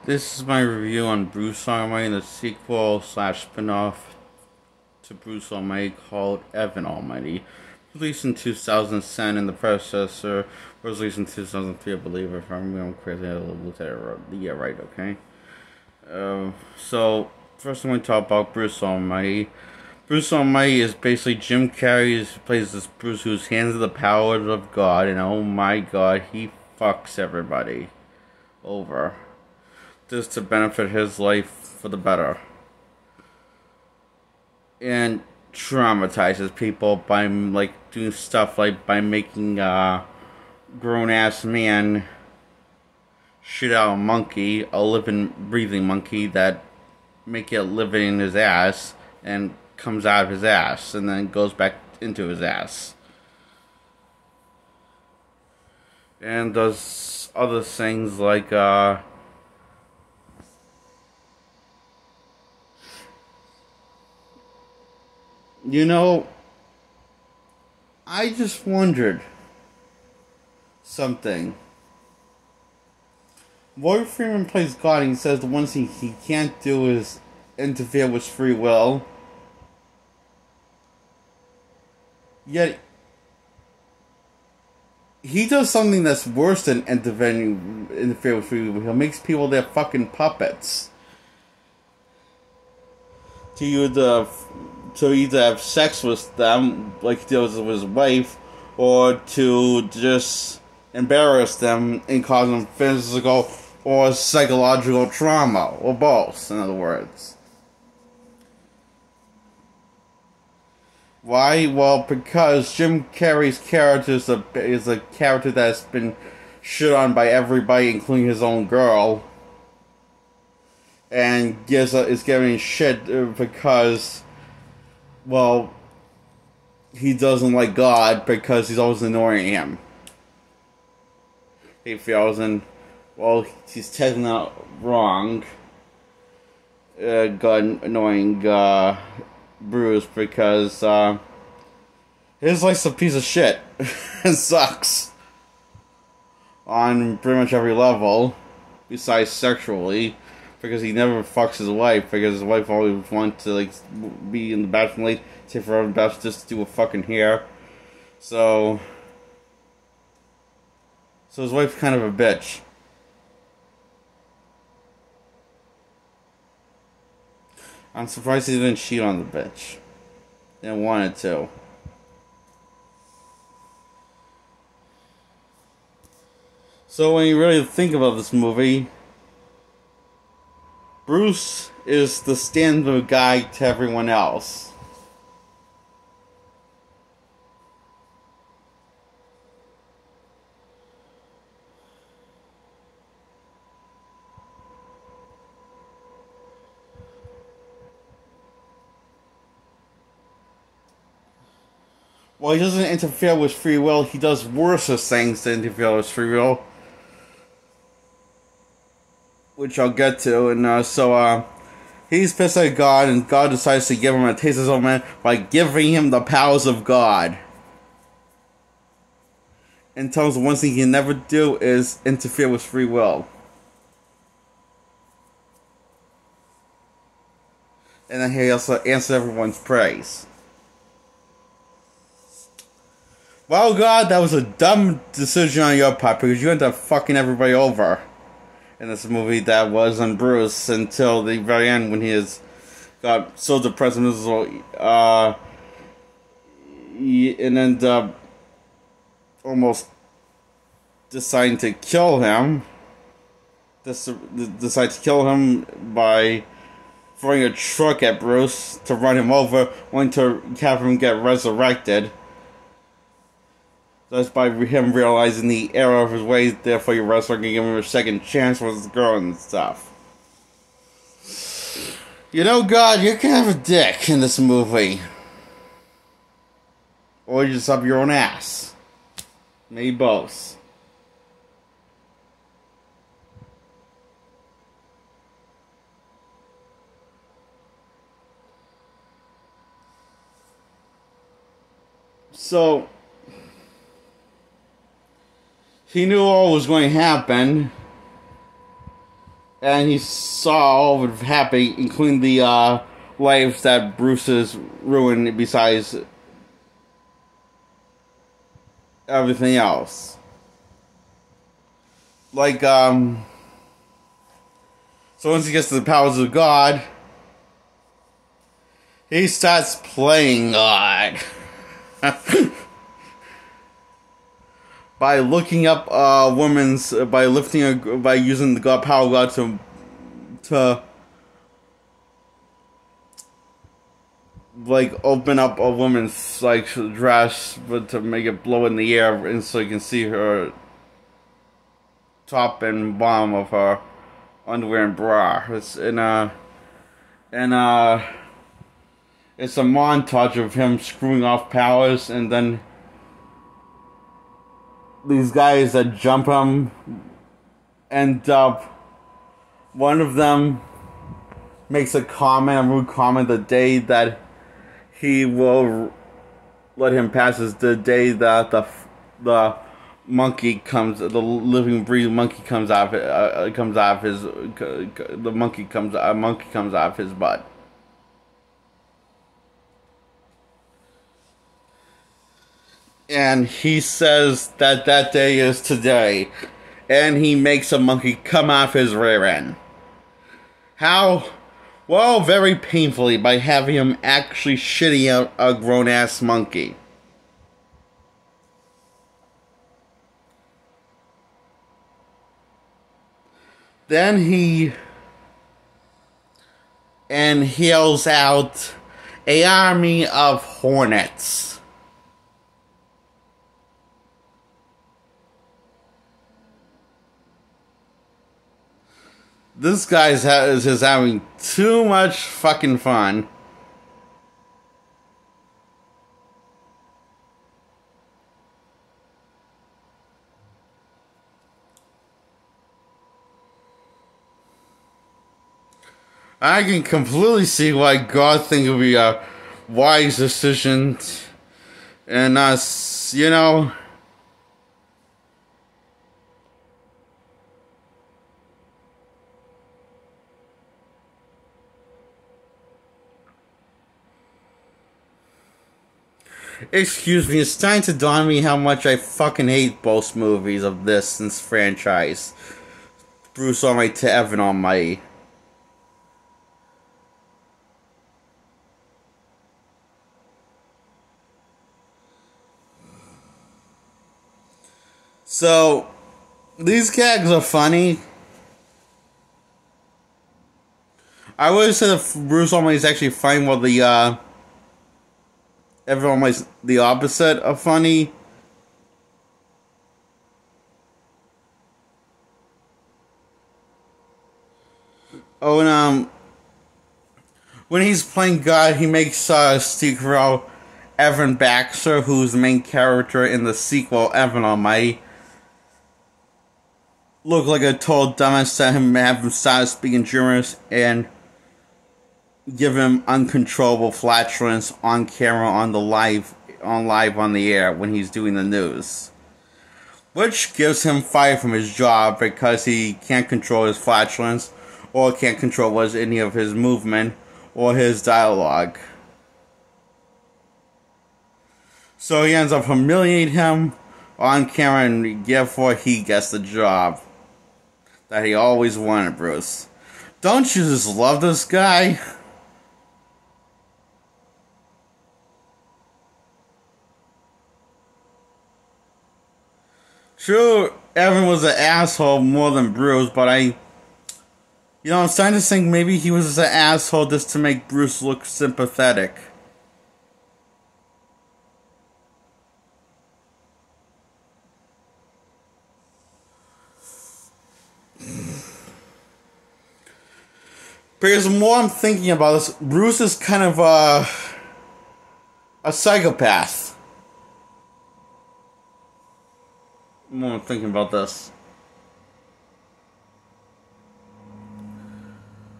This is my review on Bruce Almighty, the sequel slash spin-off to Bruce Almighty called Evan Almighty. Released in 2007 and the predecessor was released in 2003, I believe, if I'm crazy, I looked at it yeah, right, okay? So, first I'm going to talk about Bruce Almighty. Bruce Almighty is basically Jim Carrey plays this Bruce who's handed the power of God, and oh my god, he fucks everybody over. Just to benefit his life for the better. And traumatizes people by doing stuff like by making a grown ass man shit out a monkey, a living, breathing monkey, that make it living in his ass and comes out of his ass and then goes back into his ass. And does other things like you know, I just wondered something. Morgan Freeman plays God, and he says the one thing he can't do is interfere with free will. Yet, he does something that's worse than interfere with free will. He makes people their fucking puppets. To either have sex with them, like he does with his wife, or to just embarrass them and cause them physical or psychological trauma, or both, in other words. Why? Well, because Jim Carrey's character is a character that's been shit on by everybody, including his own girl, and is getting shit because, well, he doesn't like God because he's always annoying him. He feels, and, well, he's technically not wrong. God annoying Bruce because his life's a piece of shit. It sucks on pretty much every level, besides sexually. Because he never fucks his wife, because his wife always wants to, be in the bathroom late, take forever best just to do a fucking hair. So his wife's kind of a bitch. I'm surprised he didn't cheat on the bitch. And wanted to. So when you really think about this movie, Bruce is the standard guy to everyone else. While he doesn't interfere with free will, he does worse things to interfere with free will, which I'll get to. And he's pissed at God, and God decides to give him a taste of his own man by giving him the powers of God. And tells him one thing he can never do is interfere with free will. And then he also answers everyone's praise. Well, God, that was a dumb decision on your part, because you ended up fucking everybody over in this movie that was on Bruce until the very end, when he got so depressed and miserable, and ended up almost deciding to kill him. Decide to kill him by throwing a truck at Bruce to run him over, wanting to have him get resurrected. That's by him realizing the error of his ways, therefore you're wrestling and giving him a second chance with his girl and stuff. You know, God, you're kind of a dick in this movie. Or you're just up your own ass. Maybe both. So he knew all was going to happen, and he saw all of it happy, including the lives that Bruce has ruined besides everything else. Like, so once he gets to the powers of God, he starts playing God. By looking up a woman's, by using the God power of God to like open up a woman's like dress, but to make it blow in the air, and so you can see her top and bottom of her underwear and bra. It's it's a montage of him screwing off powers, and then these guys that jump him end up, one of them makes a rude comment, the day that he will let him pass is the day that the monkey comes, the living breathing monkey comes off a monkey comes off his butt. And he says that that day is today. And he makes a monkey come off his rear end. How? Well, very painfully, by having him actually shitting out a grown-ass monkey. Then he yells out, "A army of hornets." This guy is just having too much fucking fun. I can completely see why God thinks it would be a wise decision. And us, you know. Excuse me, it's starting to dawn on me how much I fucking hate both movies of this franchise. Bruce Almighty to Evan Almighty. So, these gags are funny. I would have said if Bruce Almighty is actually funny, while the, everyone was the opposite of funny. Oh, and when he's playing God, he makes Steve Carell, Evan Baxter, who's the main character in the sequel, Evan Almighty, look like a total dumbass. Have him start speaking gibberish and give him uncontrollable flatulence on camera on live on the air when he's doing the news, which gives him fired from his job because he can't control his flatulence or can't control any of his movement or his dialogue. So he ends up humiliating him on camera, and therefore he gets the job that he always wanted. Bruce, don't you just love this guy? True, Evan was an asshole more than Bruce, but I'm starting to think maybe he was an asshole just to make Bruce look sympathetic. Because the more I'm thinking about this, Bruce is kind of a psychopath. The more I'm thinking about this.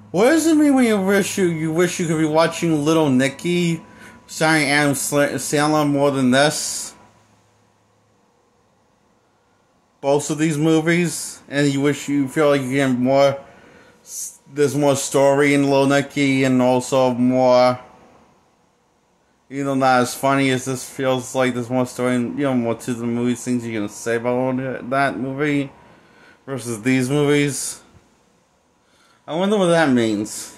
What does it mean when you wish you could be watching Little Nicky starring Adam Sandler more than this? Both of these movies, and you feel like you get more there's more story in Little Nicky, and also more, not as funny as this feels like. There's more story and, more to the movies, things you're gonna say about that movie versus these movies. I wonder what that means.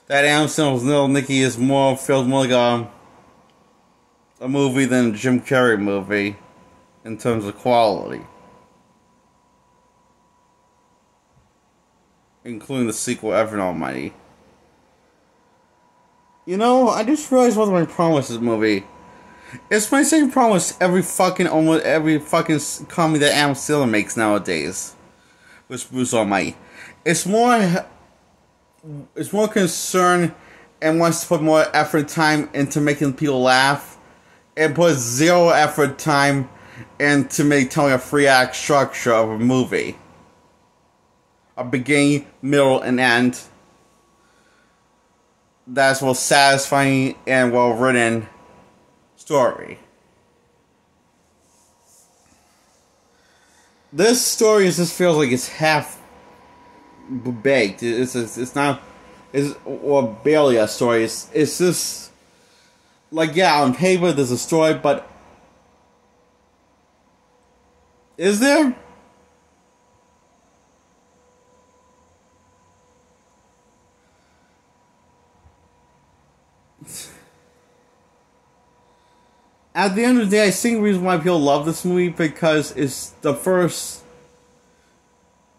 That Adam Sandler's Little Nicky feels more like a movie than a Jim Carrey movie in terms of quality, including the sequel Evan Almighty. I just realized what my problem with this movie. It's my same problem with almost every fucking comedy that Adam Sandler makes nowadays. With Bruce Almighty. It's more concerned and wants to put more effort and time into making people laugh, and put zero effort time into telling a 3-act structure of a movie. A beginning, middle, and end. That's a satisfying and well-written story. This story just feels like it's half baked. It's not, or barely a story. It's just like, yeah, on paper there's a story, but is there? At the end of the day, I think the reason why people love this movie because it's the first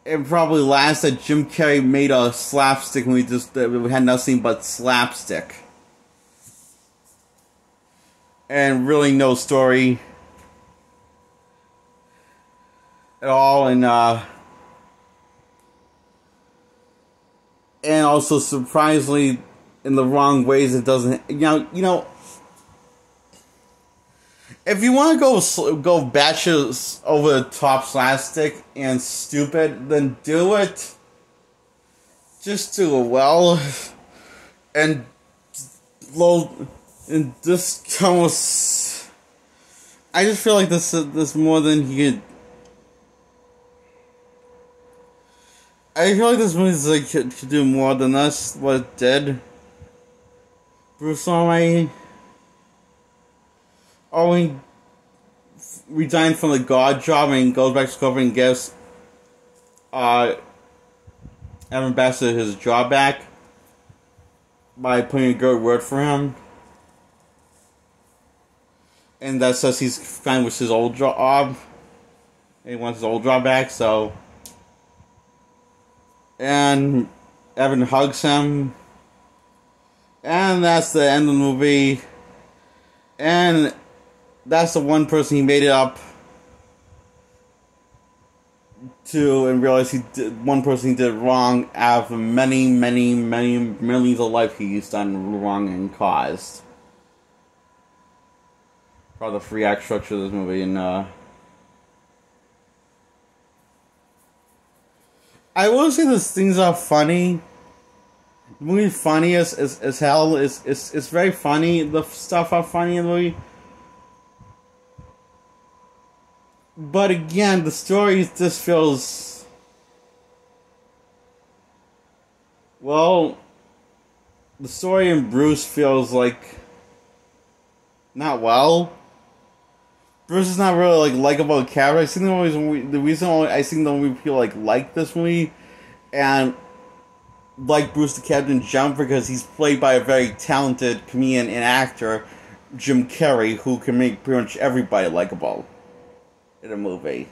and probably last that Jim Carrey made a slapstick movie we had nothing but slapstick. And really no story at all, and also surprisingly in the wrong ways. It doesn't, if you want to go batshit over the top slapstick and stupid, then do it. Just do it well, and just almost. I just feel like this more than he could. I feel like this movie could do more than what it did. Bruce Almighty. Owen resigned from the God job and goes back to corporate and gives Evan Bassett his job back by putting a good word for him. And that says he's fine with his old job. And he wants his old job back, so. And Evan hugs him. And that's the end of the movie. And that's the one person he made it up to, and realized one person he did wrong out of many, many, many millions of life he's done wrong and caused. For the 3-act structure of this movie, and I will say these things are funny. The movie's funny as hell. It's very funny. The stuff are funny in the movie. But again, the story just feels... Well, the story in Bruce feels like... Not well. Bruce is not really likable character. I think the reason I think the only people like this movie and like Bruce the Captain Jump because he's played by a very talented comedian and actor, Jim Carrey, who can make pretty much everybody likable in a movie.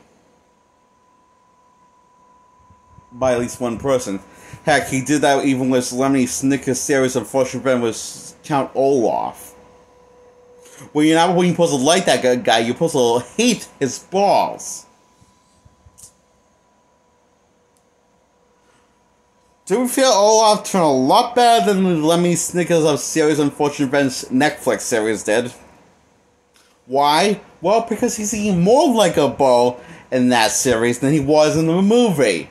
By at least one person. Heck, he did that even with Lemony Snicket's series of Fortune Friend with Count Olaf. Well, you're not supposed to like that guy, you're supposed to hate his balls. To be fair, Olaf turned a lot better than the Lemony Snicket's series on Fortune Friend's Netflix series did. Why? Well, because he's even more likable in that series than he was in the movie.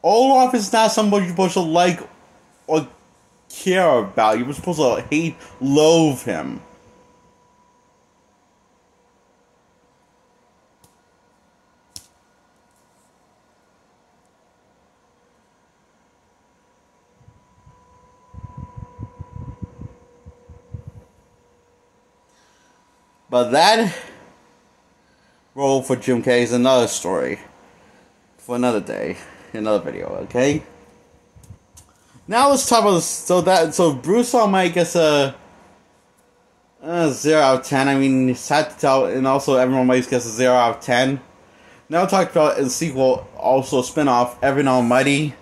Olaf is not somebody you're supposed to like or care about. You're supposed to hate, loathe him. But that role for Jim Carrey is another story for another day, another video. Okay. Now let's talk about this. So Bruce Almighty gets a 0 out of 10. I mean, it's hard to tell, and also Evan Almighty gets a 0 out of 10. Now we'll talk about the sequel, also spin-off, Evan Almighty.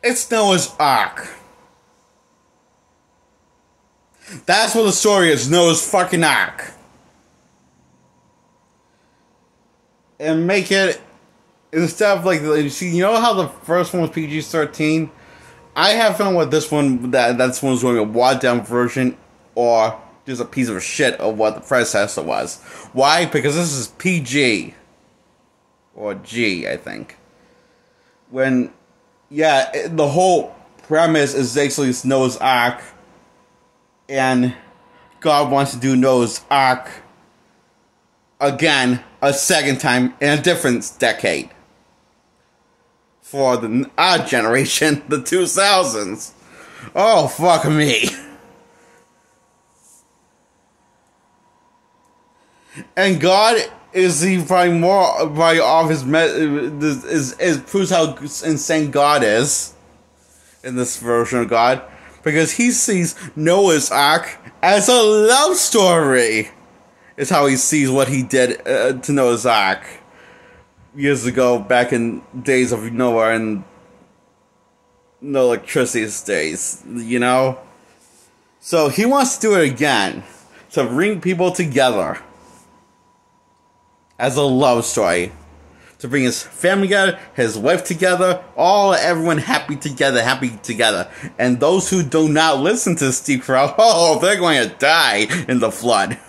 It's Noah's Ark. That's what the story is, Noah's fucking Ark. And make it, instead of like, you know how the first one was PG-13? I have found with this one, that's one's going to be a watered-down version, or just a piece of shit of what the predecessor was. Why? Because this is PG. Or G, I think. The whole premise is basically Noah's Ark, and God wants to do Noah's Ark again, a second time, in a different decade. For our generation, the 2000s. Oh, fuck me. And God is probably off his is proves how insane God is in this version of God, because he sees Noah's Ark as a love story. Is how he sees what he did to Noah's Ark years ago, back in days of Noah and no electricity days, you know? So he wants to do it again, to bring people together as a love story, to bring his family together, his wife together, everyone happy together. And those who do not listen to Steve Carell, they're going to die in the flood.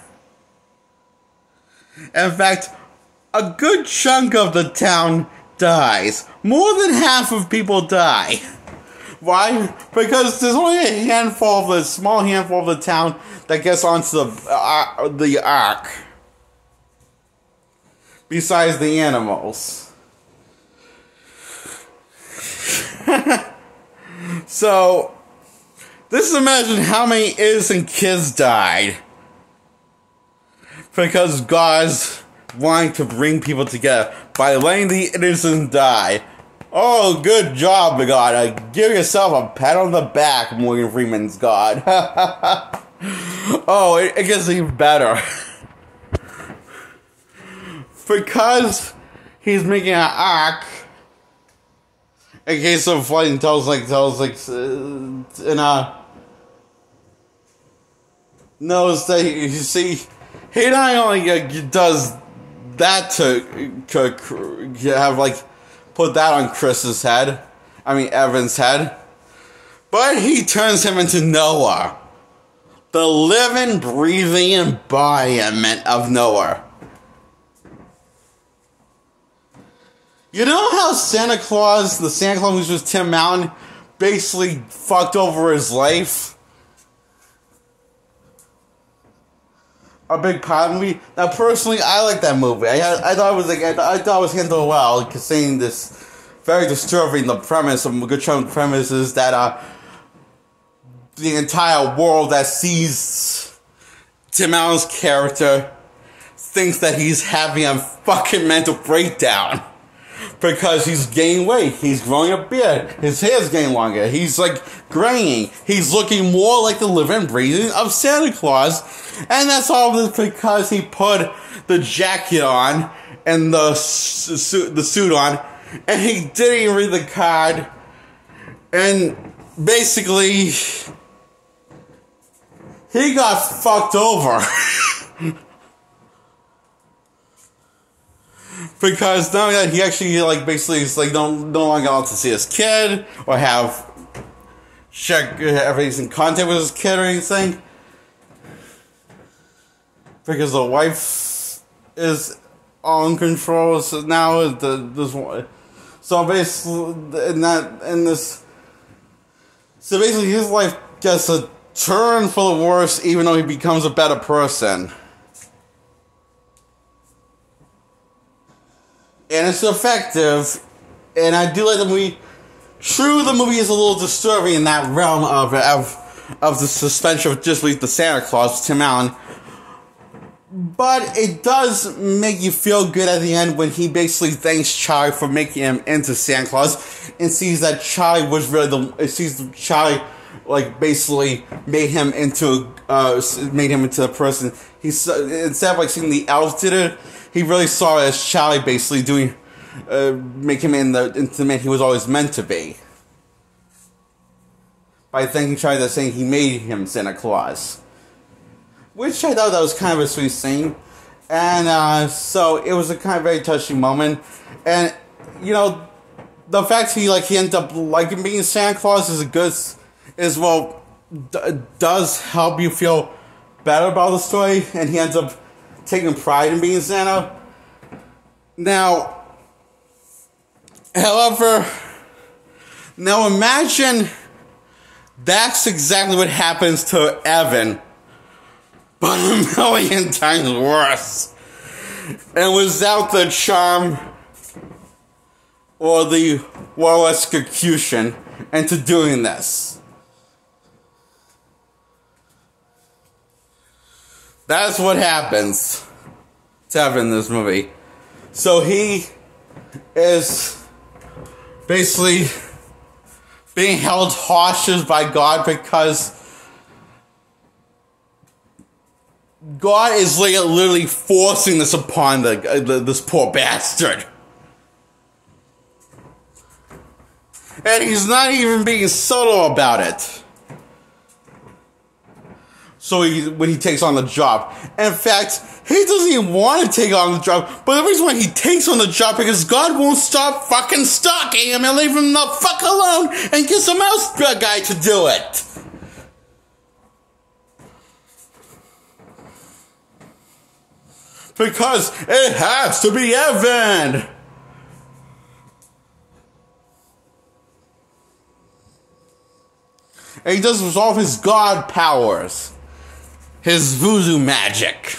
In fact, a good chunk of the town dies. More than half of people die. Why? Because there's only a small handful of the town that gets onto the ark. Besides the animals. So, just imagine how many innocent kids died. Because God's wanting to bring people together by letting the innocent die. Oh, good job, God. Give yourself a pat on the back, Morgan Freeman's God. Oh, it gets even better. Because he's making an ark in case of flooding, knows that, you see, he not only does that to have, put that on Evan's head, but he turns him into Noah. The living, breathing embodiment of Noah. You know how the Santa Claus who was Tim Allen, basically fucked over his life? A big part of me. Now, personally, I like that movie. I thought it was handled well, considering this very disturbing. The premise, a good chunk of the premise is that the entire world that sees Tim Allen's character thinks that he's having a fucking mental breakdown. Because he's gaining weight, he's growing a beard, his hair's getting longer, he's graying, he's looking more like the living, breathing of Santa Claus, and that's all because he put the jacket on and the suit on, and he didn't read the card, and basically, he got fucked over. Because now that he actually, basically is, no longer allowed to see his kid, or check if he's in contact with his kid or anything. Because the wife is on control, so now so basically his life gets a turn for the worse, even though he becomes a better person. And it's effective, and I do like the movie. True, the movie is a little disturbing in that realm of of the suspension of disbelief to Santa Claus, Tim Allen. But it does make you feel good at the end when he basically thanks Charlie for making him into Santa Claus and sees that Charlie was really Charlie basically made him into the person. Instead of seeing the elves did it, he really saw it as Charlie basically doing make him into the man he was always meant to be. By thanking Charlie, that saying he made him Santa Claus. Which I thought that was kind of a sweet scene. And so it was a kind of very touching moment. And, the fact he ended up liking being Santa Claus does help you feel better about the story. And he ends up taking pride in being Santa. Now, however, imagine that's exactly what happens to Evan, but a million times worse. And without the charm or the royal execution into doing this. That's what happens to Evan in this movie. So he is basically being held hostage by God because God is literally forcing this upon this poor bastard. And he's not even being subtle about it. So when he takes on the job. In fact, he doesn't even want to take on the job. But the reason why he takes on the job because God won't stop fucking stalking him and leave him the fuck alone and get some else guy to do it. Because it has to be Evan. And he does with all of his God powers. His voodoo magic.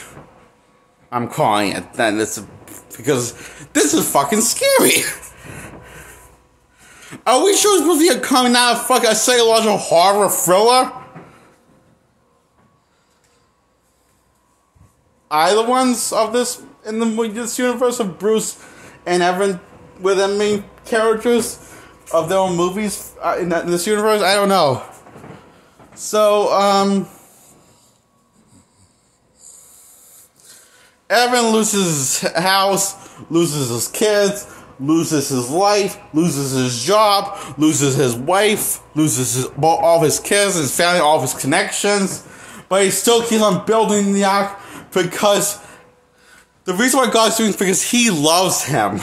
I'm calling it then. Because this is fucking scary. Are we sure this movie coming out of fucking psychological horror thriller? Either ones of this in this universe of Bruce and Evan with the main characters of their own movies in this universe? I don't know. So, Evan loses his house, loses his kids, loses his life, loses his job, loses his wife, loses all of his kids, his family, all of his connections. But he still keeps on building the ark because the reason why God's doing it is because he loves him.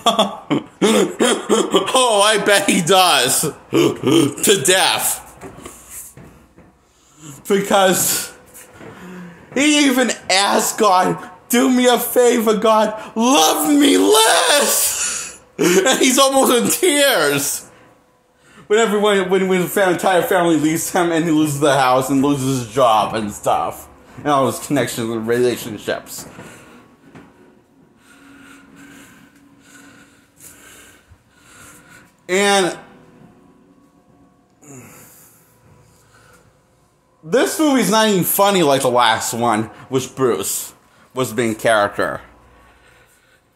Oh, I bet he does. To death. Because he even asked God, do me a favor, God, love me less. And he's almost in tears. When the entire family leaves him and he loses the house and loses his job and stuff. And all his connections and relationships. And this movie's not even funny like the last one, which Bruce was the main character.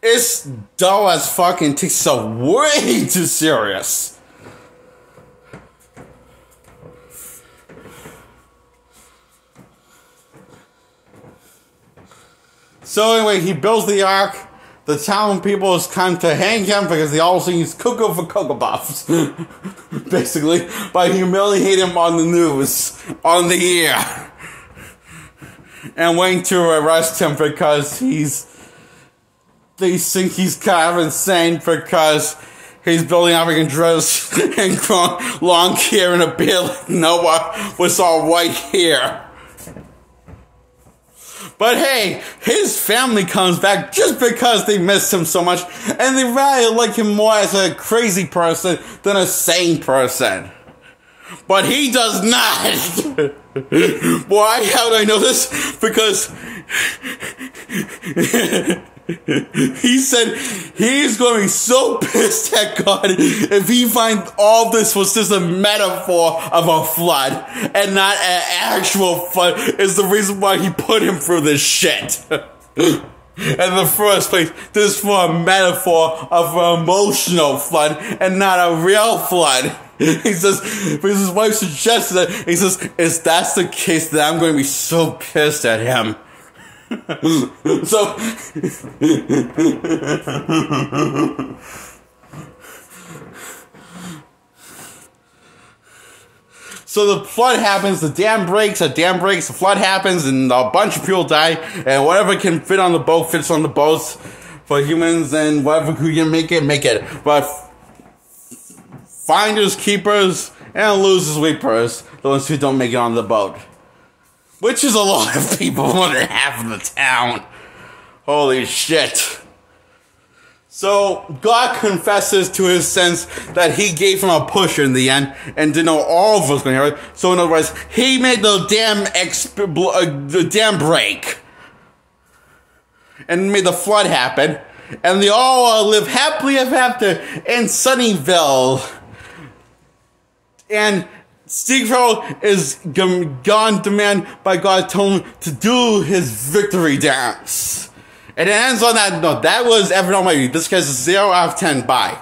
It's dull as fucking, takes itself way too serious. So anyway, he builds the ark. The town people is come to hang him because they all think he's cuckoo for Cocoa Puffs. Basically, by humiliating him on the news, on the air. And waiting to arrest him because they think he's kind of insane because he's building African dress and growing long hair and a beard like Noah with all white hair. But hey, his family comes back just because they missed him so much, and they rather like him more as a crazy person than a sane person. But he does not! Why? How do I know this? Because he said he's going to be so pissed at God if he finds all this was just a metaphor of a flood and not an actual flood is the reason why he put him through this shit. In the first place, this is for a metaphor of an emotional flood and not a real flood. He says, because his wife suggested it, he says, if that's the case, then I'm going to be so pissed at him. So the flood happens, the dam breaks, the flood happens, and a bunch of people die, and whatever can fit on the boat fits on the boats for humans, and whatever who can make it. But finders, keepers, and losers, weepers, those who don't make it on the boat. Which is a lot of people, more than half of the town. Holy shit. So, God confesses to his sins that he gave him a push in the end and didn't know all of us was going to happen. So, in other words, he made the dam break and made the flood happen. And they all live happily ever after in Sunnyvale. And Stigfeld is gone to man by God told him to do his victory dance. And it ends on that note. That was Evan Almighty. This guy's 0 out of 10. Bye.